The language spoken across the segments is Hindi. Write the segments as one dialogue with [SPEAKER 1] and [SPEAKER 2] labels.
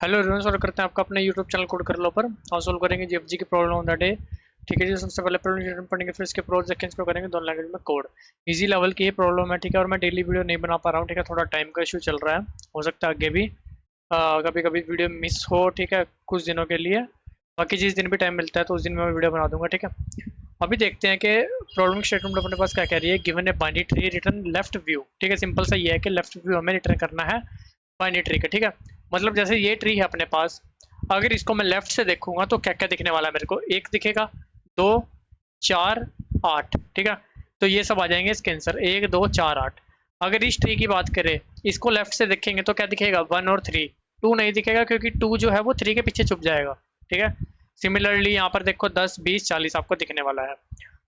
[SPEAKER 1] हेलो एवरीवन, स्वागत करते हैं आपका अपने यूट्यूब चैनल कोड कर लो पर। और सोल्व करेंगे जीएफजी की प्रॉब्लम ऑन द डे। ठीक है जी, सबसे पहले प्रॉब्लम पढ़ेंगे, फिर इसके प्रोज सेकंड्स को करेंगे दोनों लैंग्वेज में कोड। इजी लेवल की ये प्रॉब्लम है, ठीक है। और मैं डेली वीडियो नहीं बना पा रहा हूँ, ठीक है। थोड़ा टाइम का इशू चल रहा है, हो सकता है आगे भी कभी कभी वीडियो मिस हो, ठीक है, कुछ दिनों के लिए। बाकी जिस दिन भी टाइम मिलता है तो उस दिन मैं वीडियो बना दूंगा, ठीक है। अभी देखते हैं कि प्रॉब्लम स्टेटमेंट अपने पास क्या कह रही है। Given a binary tree return left view, ठीक है। सिंपल सा ये है कि लेफ्ट व्यू हमें रिटर्न करना है बाइनरी ट्री का, ठीक है। मतलब जैसे ये ट्री है अपने पास, अगर इसको मैं लेफ्ट से देखूंगा तो क्या क्या दिखने वाला है मेरे को। एक दिखेगा, दो, चार, आठ, ठीक है। तो ये सब आ जाएंगे इसके आंसर, एक, दो, चार, आठ। अगर इस ट्री की बात करें, इसको लेफ्ट से देखेंगे तो क्या दिखेगा, वन और थ्री। टू नहीं दिखेगा क्योंकि टू जो है वो थ्री के पीछे छुप जाएगा, ठीक है। सिमिलरली यहाँ पर देखो 10, 20, 40 आपको दिखने वाला है।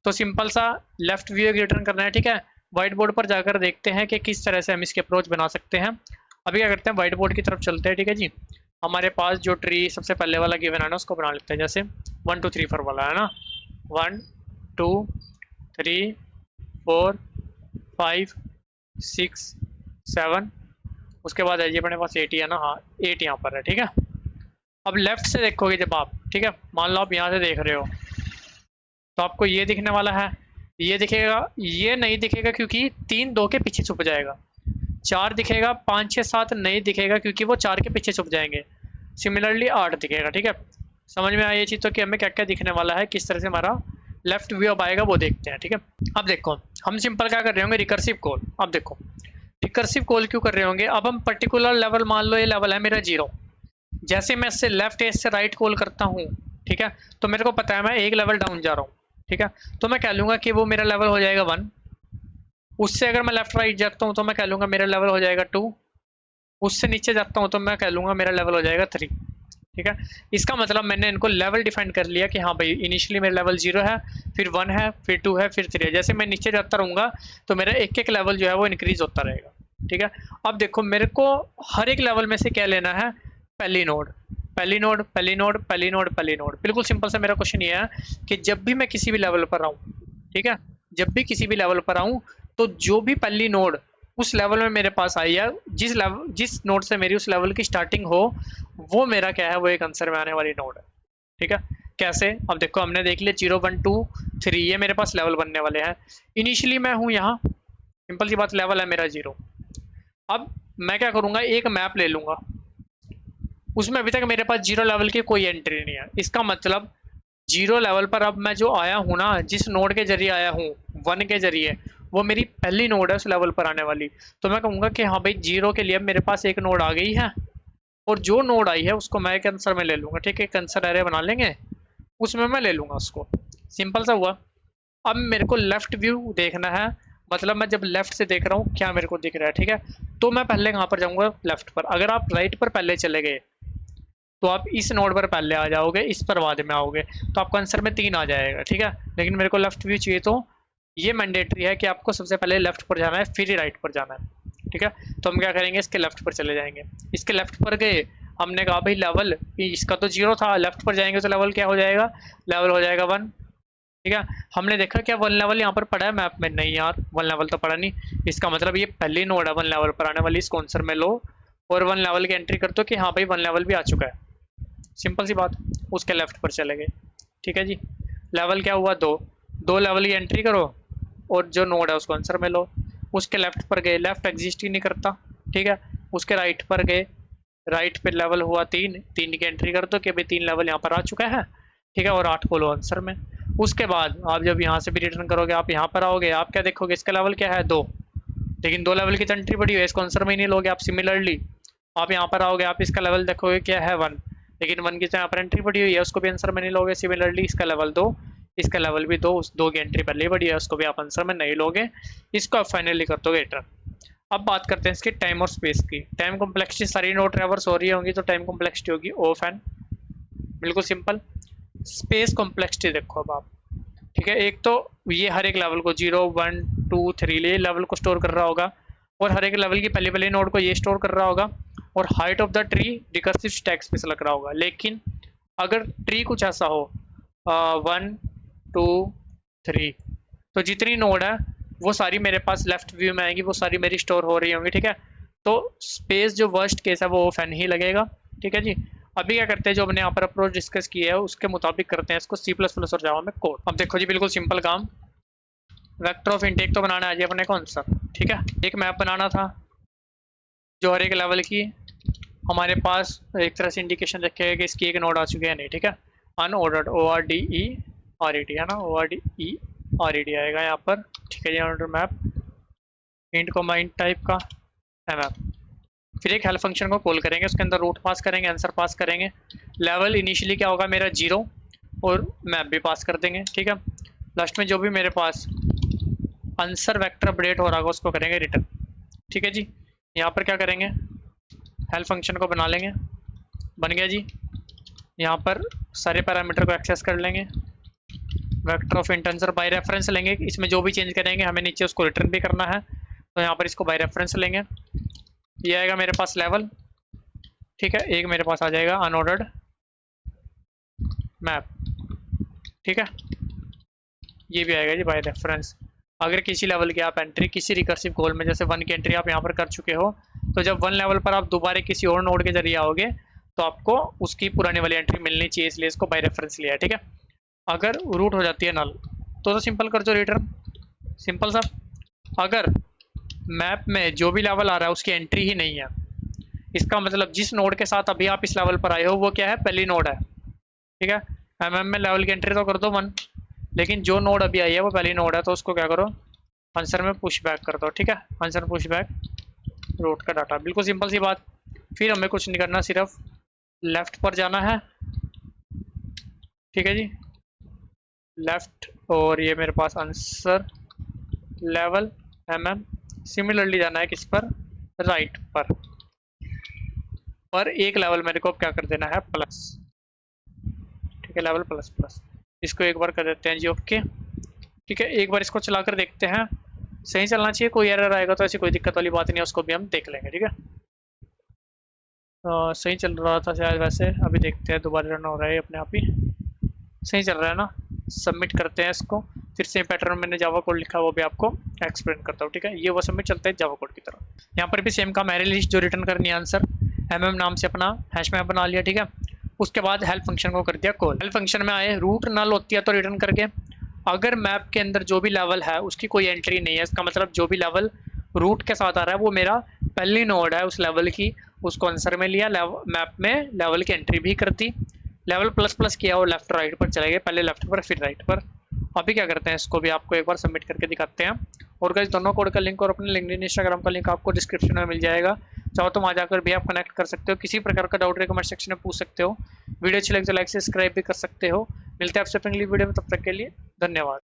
[SPEAKER 1] तो सिंपल सा लेफ्ट व्यू रिटर्न करना है, ठीक है। व्हाइट बोर्ड पर जाकर देखते हैं कि किस तरह से हम इसके अप्रोच बना सकते हैं। अभी क्या करते हैं, व्हाइट बोर्ड की तरफ चलते हैं, ठीक है जी। हमारे पास जो ट्री सबसे पहले वाला गिवन है ना, उसको बना लेते हैं। जैसे 1 2 3 4 वाला है ना, 1 2 3 4 5 6 7। उसके बाद है ये अपने पास 8 ही है ना, हाँ 8 यहाँ पर है, ठीक है। अब लेफ्ट से देखोगे जब आप, ठीक है, मान लो आप यहाँ से देख रहे हो तो आपको ये दिखने वाला है, ये दिखेगा, ये नहीं दिखेगा क्योंकि तीन दो के पीछे छुप जाएगा। चार दिखेगा, पाँच छः सात नहीं दिखेगा क्योंकि वो चार के पीछे छुप जाएंगे। सिमिलरली आठ दिखेगा, ठीक है। समझ में आई ये चीज़ तो कि हमें क्या क्या दिखने वाला है, किस तरह से हमारा लेफ्ट व्यू अब आएगा वो देखते हैं, ठीक है। अब देखो हम सिंपल क्या कर रहे होंगे, रिकर्सिव कॉल। अब देखो रिकर्सिव कॉल क्यों कर रहे होंगे, अब हम पर्टिकुलर लेवल, मान लो ये लेवल है मेरा 0। जैसे मैं इससे लेफ्ट या इससे राइट कॉल करता हूँ, ठीक है, तो मेरे को पता है मैं एक लेवल डाउन जा रहा हूँ, ठीक है। तो मैं कह लूँगा कि वो मेरा लेवल हो जाएगा 1। उससे अगर मैं लेफ्ट राइट जाता हूँ तो मैं कह लूँगा मेरा लेवल हो जाएगा 2। उससे नीचे जाता हूँ तो मैं कह लूँगा मेरा लेवल हो जाएगा 3, ठीक है। इसका मतलब मैंने इनको लेवल डिफाइन कर लिया कि हाँ भाई इनिशियली मेरा लेवल 0 है, फिर 1 है, फिर 2 है, फिर 3 है। जैसे मैं नीचे जाता रहूँगा तो मेरा एक एक लेवल जो है वो इंक्रीज होता रहेगा, ठीक है। अब देखो मेरे को हर एक लेवल में से क्या लेना है, पहली नोड, पहली नोड, पहली नोड, पहली नोड, पहली नोड। बिल्कुल सिंपल सा मेरा क्वेश्चन ये है कि जब भी मैं किसी भी लेवल पर आऊँ, ठीक है, जब भी किसी भी लेवल पर आऊँ तो जो भी पहली नोड उस लेवल में मेरे पास आई है, जिस नोड से मेरी उस लेवल की स्टार्टिंग हो, वो मेरा क्या है, वो एक आंसर में आने वाली नोड है, ठीक है। कैसे, अब देखो हमने देख लिया 0 1 2 3, ये मेरे पास लेवल बनने वाले हैं। इनिशियली मैं हूँ यहाँ, सिंपल सी बात, लेवल है मेरा 0। अब मैं क्या करूँगा, एक मैप ले लूँगा, उसमें अभी तक मेरे पास 0 लेवल की कोई एंट्री नहीं है। इसका मतलब 0 लेवल पर अब मैं जो आया हूँ ना, जिस नोड के जरिए आया हूँ, 1 के जरिए, वो मेरी पहली नोड है उस लेवल पर आने वाली। तो मैं कहूँगा कि हाँ भाई 0 के लिए अब मेरे पास एक नोड आ गई है, और जो नोड आई है उसको मैं एक आंसर में ले लूँगा, ठीक है। एक आंसर एरे बना लेंगे, उसमें मैं ले लूँगा उसको। सिंपल सा हुआ। अब मेरे को लेफ्ट व्यू देखना है, मतलब मैं जब लेफ्ट से देख रहा हूँ क्या मेरे को दिख रहा है, ठीक है। तो मैं पहले कहाँ पर जाऊँगा, लेफ्ट पर। अगर आप राइट पर पहले चले गए तो आप इस नोड पर पहले आ जाओगे, इस पर बाद में आओगे, तो आपका आंसर में 3 आ जाएगा, ठीक है। लेकिन मेरे को लेफ्ट व्यू चाहिए, तो ये मैंडेटरी है कि आपको सबसे पहले लेफ्ट पर जाना है, फिर ही राइट पर जाना है, ठीक है। तो हम क्या करेंगे, इसके लेफ्ट पर चले जाएंगे। इसके लेफ्ट पर गए, हमने कहा भाई लेवल, इसका तो 0 था, लेफ्ट पर जाएंगे तो लेवल क्या हो जाएगा, लेवल हो जाएगा 1, ठीक है। हमने देखा क्या 1 लेवल यहाँ पर पड़ा है मैप में, नहीं यार 1 लेवल तो पड़ा नहीं। इसका मतलब ये पहली नोड है 1 लेवल पर आने वाली, इसको आंसर में लो और 1 लेवल की एंट्री कर दो कि हाँ भाई 1 लेवल भी आ चुका है। सिंपल सी बात। उसके लेफ्ट पर चले गए, ठीक है जी। लेवल क्या हुआ, 2, 2 लेवल की एंट्री करो और जो नोड है उसको आंसर में लो। उसके लेफ्ट पर गए, लेफ्ट एग्जिस्ट ही नहीं करता, ठीक है। उसके राइट पर गए, राइट पे लेवल हुआ 3, 3 की एंट्री कर दो कि भाई 3 लेवल यहाँ पर आ चुका है, ठीक है, और 8 को लो आंसर में। उसके बाद आप जब यहाँ से भी रिटर्न करोगे, आप यहाँ पर आओगे, आप क्या देखोगे, इसका लेवल क्या है 2, लेकिन 2 लेवल की तो एंट्री पड़ी हुई है, इसको आंसर में ही नहीं लोगे आप। सिमिलरली आप यहाँ पर आओगे, आप इसका लेवल देखोगे क्या है 1, लेकिन 1 की तो यहाँ पर एंट्री पड़ी हुई है, उसको भी आंसर में नहीं लोगे। सिमिलरली इसका लेवल 2, इसका लेवल भी 2, उस 2 की एंट्री पहले ही पड़ी है, उसको भी आप आंसर में नहीं लोगे। इसको आप फाइनली कर दोगे रिटर्न। अब बात करते हैं इसकी टाइम और स्पेस की। टाइम कॉम्प्लेक्सिटी, सारी नोड ट्रेवर्स हो रही होंगी तो टाइम कॉम्प्लेक्सिटी होगी ऑफ एन, बिल्कुल सिंपल। स्पेस कॉम्प्लेक्सिटी देखो अब आप, ठीक है। एक तो ये हर एक लेवल को 0 1 2 3 ले लेवल को स्टोर कर रहा होगा, और हर एक लेवल की पहली पहली नोड को ये स्टोर कर रहा होगा, और height of the tree recursive stack space लग रहा होगा। लेकिन अगर ट्री कुछ ऐसा हो 1 2 3, तो जितनी नोड है वो सारी मेरे पास लेफ्ट व्यू में आएंगी, वो सारी मेरी स्टोर हो रही होंगी, ठीक है। तो स्पेस जो वर्स्ट केस है वो ऑफ एन ही लगेगा, ठीक है जी। अभी क्या करते हैं, जो हमने यहाँ पर अप्रोच डिस्कस किया है उसके मुताबिक करते हैं इसको C++ और जावा में कोड। अब देखो जी, बिल्कुल सिंपल काम। वेक्टर ऑफ इनटेक तो बनाना है जी अपने को आंसर, ठीक है। एक मैप बनाना था जो हर एक लेवल की हमारे पास एक तरह से इंडिकेशन रखेगा कि इसकी एक नोड आ चुकी है नहीं, ठीक है। अनऑर्डर्ड ORDERED है ना, ORDERED आएगा यहाँ पर, ठीक है जी। अनऑर्डर्ड मैप इंट को इंट टाइप का MM। फिर एक हेल्प फंक्शन को कॉल करेंगे, उसके अंदर रूट पास करेंगे, आंसर पास करेंगे। लेवल इनिशियली क्या होगा मेरा 0 और मैप भी पास कर देंगे, ठीक है। लास्ट में जो भी मेरे पास आंसर वेक्टर अपडेट हो रहा होगा उसको करेंगे रिटर्न, ठीक है जी। यहाँ पर क्या करेंगे, हेल्प फंक्शन को बना लेंगे, बन गया जी। यहाँ पर सारे पैरामीटर को एक्सेस कर लेंगे, vector of int answer by reference लेंगे, इसमें जो भी चेंज करेंगे हमें नीचे उसको रिटर्न भी करना है, तो यहाँ पर इसको बाय रेफरेंस लेंगे। ये आएगा मेरे पास लेवल, ठीक है। एक मेरे पास आ जाएगा अनऑर्डर्ड मैप, ठीक है। ये भी आएगा जी बाय रेफरेंस। अगर किसी लेवल की आप एंट्री किसी रिकर्सिव कॉल में, जैसे 1 की एंट्री आप यहाँ पर कर चुके हो, तो जब 1 लेवल पर आप दोबारा किसी और नोड के जरिए आओगे तो आपको उसकी पुरानी वाली एंट्री मिलनी चाहिए, इसलिए इसको बाय रेफरेंस लिया है, ठीक है। अगर रूट हो जाती है नल तो सिंपल कर दो रिटर्न, सिंपल सा। अगर मैप में जो भी लेवल आ रहा है उसकी एंट्री ही नहीं है, इसका मतलब जिस नोड के साथ अभी आप इस लेवल पर आए हो वो क्या है, पहली नोड है, ठीक है। MM में लेवल की एंट्री तो कर दो 1, लेकिन जो नोड अभी आई है वो पहली नोड है, तो उसको क्या करो, आंसर में पुश बैक कर दो, ठीक है। आंसर पुश बैक रूट का डाटा, बिल्कुल सिंपल सी बात। फिर हमें कुछ नहीं करना, सिर्फ लेफ्ट पर जाना है, ठीक है जी, लेफ्ट। और ये मेरे पास आंसर लेवल MM, सिमिलरली जाना है किस पर, राइट पर एक लेवल मेरे को क्या कर देना है, प्लस, ठीक है, लेवल प्लस प्लस। इसको एक बार कर देते हैं जी, ओके, ठीक है। एक बार इसको चलाकर देखते हैं, सही चलना चाहिए, कोई एरर आएगा तो ऐसी कोई दिक्कत वाली बात नहीं है, उसको भी हम देख लेंगे, ठीक है। सही चल रहा था शायद, वैसे अभी देखते हैं, दोबारा रन हो रहा है अपने आप ही, सही चल रहा है ना। सबमिट करते हैं इसको, फिर से पैटर्न मैंने जावा कोड लिखा वो भी आपको एक्सप्लेन करता हूँ, ठीक है। ये वो सबमिट चलता है जावा कोड की तरफ। यहाँ पर भी सेम काम, एरे लिस्ट जो रिटर्न करनी है आंसर, MM नाम से अपना हैश मैप बना लिया, ठीक है। उसके बाद हेल्प फंक्शन को कर दिया कॉल। हेल्प फंक्शन में आए, रूट नल होती है तो रिटर्न करके, अगर मैप के अंदर जो भी लेवल है उसकी कोई एंट्री नहीं है, इसका मतलब जो भी लेवल रूट के साथ आ रहा है वो मेरा पहली नोड है उस लेवल की, उसको आंसर में लिया, मैप में लेवल की एंट्री भी कर दी, लेवल प्लस प्लस किया और लेफ्ट राइट पर चले गए, पहले लेफ्ट पर फिर राइट पर। अभी क्या करते हैं, इसको भी आपको एक बार सबमिट करके दिखाते हैं। और गाइस दोनों कोड का लिंक और अपने लिंक्डइन इंस्टाग्राम का लिंक आपको डिस्क्रिप्शन में मिल जाएगा, चाहो तो वहाँ जाकर भी आप कनेक्ट कर सकते हो, किसी प्रकार का डाउट कमेंट सेक्शन में पूछ सकते हो। वीडियो अच्छी लगे तो लाइक सब्सक्राइब भी कर सकते हो। मिलते हैं आपसे अगली वीडियो में, तब तक के लिए धन्यवाद।